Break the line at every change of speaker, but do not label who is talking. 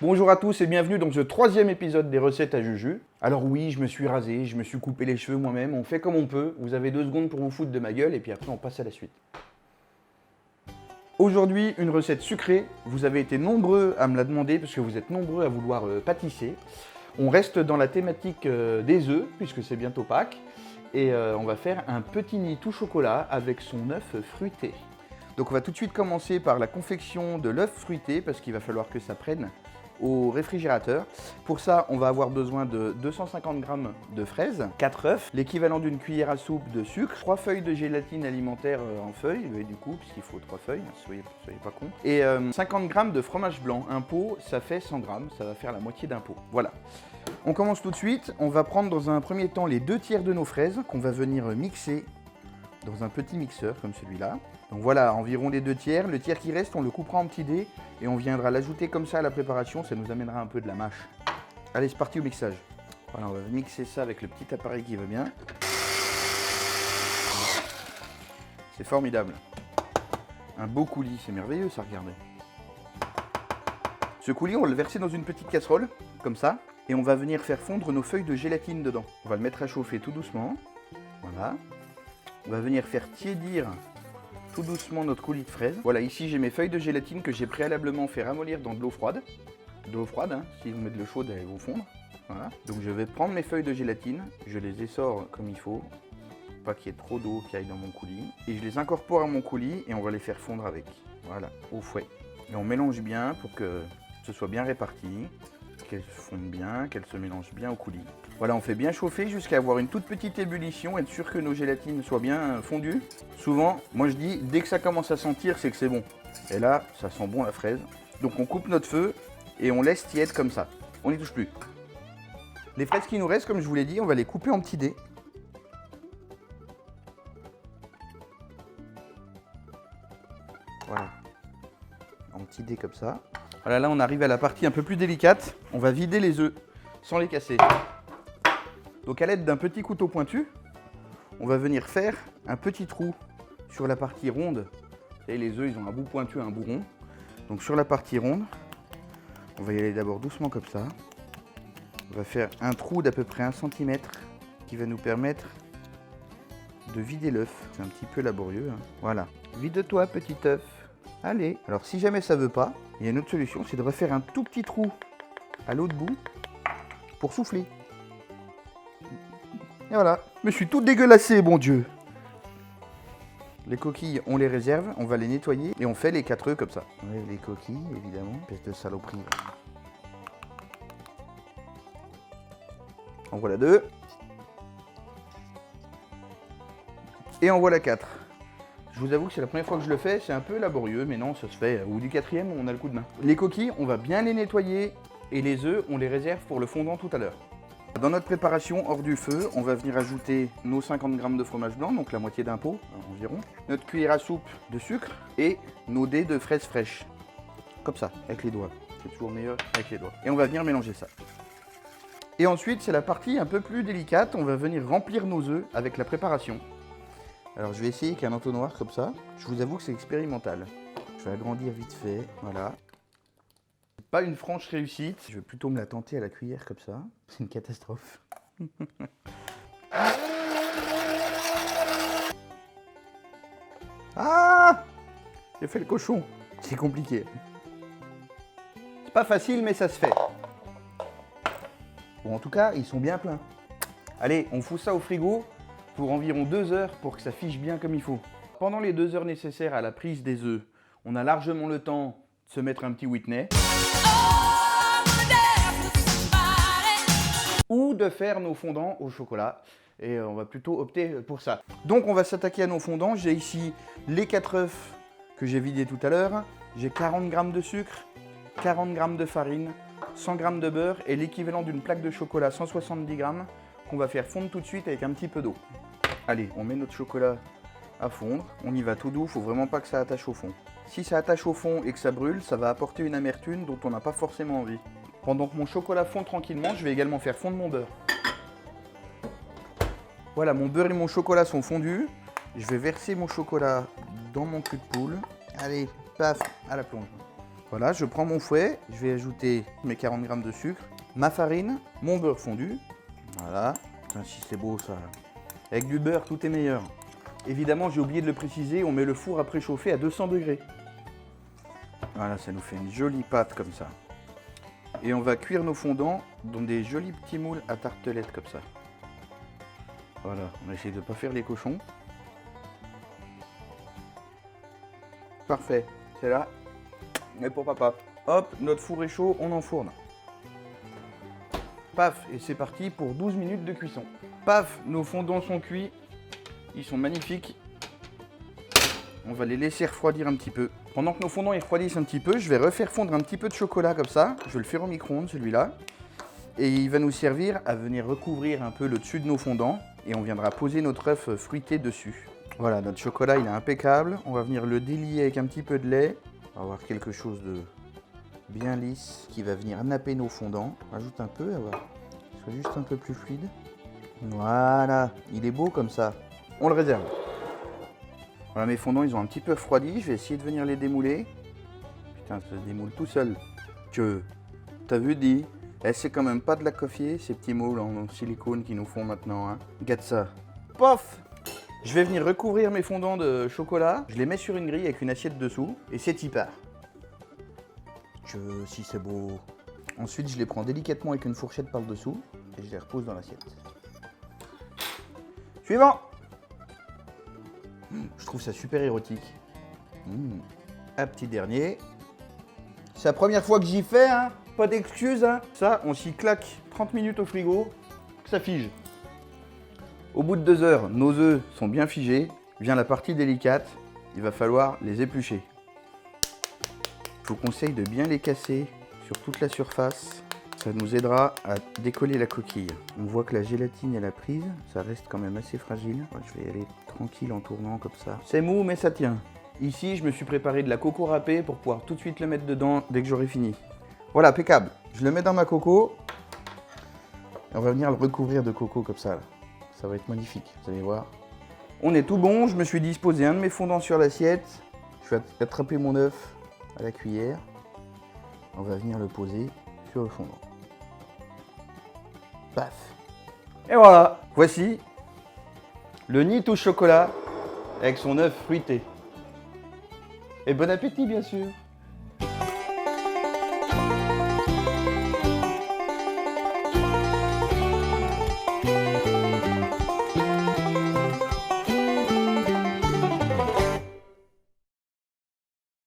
Bonjour à tous et bienvenue dans ce 3e épisode des recettes à Juju. Alors oui, je me suis rasé, je me suis coupé les cheveux moi-même, on fait comme on peut. Vous avez 2 secondes pour vous foutre de ma gueule et puis après on passe à la suite. Aujourd'hui, une recette sucrée. Vous avez été nombreux à me la demander parce que vous êtes nombreux à vouloir pâtisser. On reste dans la thématique des œufs puisque c'est bientôt Pâques. Et on va faire un petit nid tout chocolat avec son œuf fruité. Donc on va tout de suite commencer par la confection de l'œuf fruité parce qu'il va falloir que ça prenne au réfrigérateur. Pour ça, on va avoir besoin de 250 g de fraises, 4 œufs, l'équivalent d'une cuillère à soupe de sucre, 3 feuilles de gélatine alimentaire en feuilles, du coup, puisqu'il faut 3 feuilles, soyez pas con. Et 50 g de fromage blanc. Un pot, ça fait 100 g, ça va faire la moitié d'un pot. Voilà. On commence tout de suite. On va prendre dans un premier temps les 2 tiers de nos fraises qu'on va venir mixer dans un petit mixeur comme celui-là. Donc voilà, environ les 2 tiers. Le tiers qui reste, on le coupera en petits dés et on viendra l'ajouter comme ça à la préparation. Ça nous amènera un peu de la mâche. Allez, c'est parti au mixage. Voilà, on va mixer ça avec le petit appareil qui va bien. C'est formidable. Un beau coulis, c'est merveilleux ça, regardez. Ce coulis, on va le verser dans une petite casserole, comme ça. Et on va venir faire fondre nos feuilles de gélatine dedans. On va le mettre à chauffer tout doucement. Voilà. On va venir faire tiédir tout doucement notre coulis de fraises. Voilà, ici j'ai mes feuilles de gélatine que j'ai préalablement fait ramollir dans de l'eau froide. De l'eau froide, hein. Si vous mettez de l'eau chaude, elles vont fondre. Voilà. Donc je vais prendre mes feuilles de gélatine, je les essore comme il faut, pas qu'il y ait trop d'eau qui aille dans mon coulis. Et je les incorpore à mon coulis et on va les faire fondre avec. Voilà, au fouet. Et on mélange bien pour que ce soit bien réparti, qu'elles fondent bien, qu'elles se mélangent bien au coulis. Voilà, on fait bien chauffer jusqu'à avoir une toute petite ébullition, être sûr que nos gélatines soient bien fondues. Souvent, moi je dis, dès que ça commence à sentir, c'est que c'est bon. Et là, ça sent bon la fraise. Donc on coupe notre feu et on laisse tiède comme ça. On n'y touche plus. Les fraises qui nous restent, comme je vous l'ai dit, on va les couper en petits dés. Voilà. En petits dés comme ça. Voilà, là on arrive à la partie un peu plus délicate. On va vider les œufs sans les casser. Donc à l'aide d'un petit couteau pointu, on va venir faire un petit trou sur la partie ronde. Et les œufs, ils ont un bout pointu et un bout rond. Donc sur la partie ronde, on va y aller d'abord doucement comme ça. On va faire un trou d'à peu près 1 cm qui va nous permettre de vider l'œuf. C'est un petit peu laborieux, hein. Voilà. Vide-toi, petit œuf. Allez. Alors si jamais ça ne veut pas, il y a une autre solution, c'est de refaire un tout petit trou à l'autre bout pour souffler. Et voilà, je me suis tout dégueulassé, bon Dieu. Les coquilles, on les réserve, on va les nettoyer et on fait les 4 œufs comme ça. On enlève les coquilles, évidemment, espèce de saloperie. En voilà 2. Et en voilà 4. Je vous avoue que c'est la première fois que je le fais, c'est un peu laborieux, mais non, ça se fait. Au bout du 4e, on a le coup de main. Les coquilles, on va bien les nettoyer et les œufs, on les réserve pour le fondant tout à l'heure. Dans notre préparation hors du feu, on va venir ajouter nos 50 g de fromage blanc, donc la moitié d'un pot environ, notre cuillère à soupe de sucre et nos dés de fraises fraîches. Comme ça, avec les doigts. C'est toujours meilleur avec les doigts. Et on va venir mélanger ça. Et ensuite, c'est la partie un peu plus délicate. On va venir remplir nos œufs avec la préparation. Alors je vais essayer avec un entonnoir comme ça. Je vous avoue que c'est expérimental. Je vais agrandir vite fait, voilà. Pas une franche réussite. Je vais plutôt me la tenter à la cuillère comme ça. C'est une catastrophe. Ah! J'ai fait le cochon. C'est compliqué. C'est pas facile, mais ça se fait. Bon, en tout cas, ils sont bien pleins. Allez, on fout ça au frigo pour environ 2 heures pour que ça fiche bien comme il faut. Pendant les 2 heures nécessaires à la prise des œufs, on a largement le temps de se mettre un petit Whitney. Ou de faire nos fondants au chocolat. Et on va plutôt opter pour ça. Donc on va s'attaquer à nos fondants. J'ai ici les 4 œufs que j'ai vidés tout à l'heure. J'ai 40 g de sucre, 40 g de farine, 100 g de beurre et l'équivalent d'une plaque de chocolat 170 g qu'on va faire fondre tout de suite avec un petit peu d'eau. Allez, on met notre chocolat à fondre. On y va tout doux, il ne faut vraiment pas que ça attache au fond. Si ça attache au fond et que ça brûle, ça va apporter une amertume dont on n'a pas forcément envie. Pendant que mon chocolat fond tranquillement, je vais également faire fondre mon beurre. Voilà, mon beurre et mon chocolat sont fondus. Je vais verser mon chocolat dans mon cul de poule. Allez, paf, à la plonge. Voilà, je prends mon fouet, je vais ajouter mes 40 g de sucre, ma farine, mon beurre fondu. Voilà, putain, si c'est beau ça. Avec du beurre, tout est meilleur. Évidemment, j'ai oublié de le préciser, on met le four à préchauffer à 200 degrés. Voilà, ça nous fait une jolie pâte comme ça. Et on va cuire nos fondants dans des jolis petits moules à tartelettes comme ça. Voilà, on essaie de ne pas faire les cochons. Parfait, c'est là. Et pour papa. Hop, notre four est chaud, on enfourne. Paf, et c'est parti pour 12 minutes de cuisson. Paf, nos fondants sont cuits. Ils sont magnifiques. On va les laisser refroidir un petit peu. Pendant que nos fondants ils refroidissent un petit peu, je vais refaire fondre un petit peu de chocolat comme ça. Je vais le faire au micro-ondes celui-là. Et il va nous servir à venir recouvrir un peu le dessus de nos fondants. Et on viendra poser notre œuf fruité dessus. Voilà, notre chocolat il est impeccable. On va venir le délier avec un petit peu de lait. On va avoir quelque chose de bien lisse qui va venir napper nos fondants. On rajoute un peu, avoir qu'il soit juste un peu plus fluide. Voilà, il est beau comme ça. On le réserve. Voilà, mes fondants ils ont un petit peu refroidi. Je vais essayer de venir les démouler. Putain, ça se démoule tout seul. T'as vu dit, c'est quand même pas de la coiffier, ces petits moules en silicone qu'ils nous font maintenant. Hein. Regarde ça. Pof! Je vais venir recouvrir mes fondants de chocolat. Je les mets sur une grille avec une assiette dessous. Et c'est y part. Si c'est beau. Ensuite, je les prends délicatement avec une fourchette par-dessous. Et je les repose dans l'assiette. Suivant! Je trouve ça super érotique. Un petit dernier. C'est la première fois que j'y fais, hein. Pas d'excuses, hein. Ça, on s'y claque 30 minutes au frigo, que ça fige. Au bout de 2 heures, nos œufs sont bien figés. Vient la partie délicate. Il va falloir les éplucher. Je vous conseille de bien les casser sur toute la surface. Ça nous aidera à décoller la coquille. On voit que la gélatine elle a prise. Ça reste quand même assez fragile. Je vais y aller tranquille en tournant comme ça. C'est mou, mais ça tient. Ici, je me suis préparé de la coco râpée pour pouvoir tout de suite le mettre dedans dès que j'aurai fini. Voilà, impeccable. Je le mets dans ma coco. Et on va venir le recouvrir de coco comme ça. Là. Ça va être magnifique, vous allez voir. On est tout bon. Je me suis disposé un de mes fondants sur l'assiette. Je vais attraper mon œuf à la cuillère. On va venir le poser sur le fondant. Paf. Et voilà. Voici le nid au chocolat avec son œuf fruité. Et bon appétit bien sûr.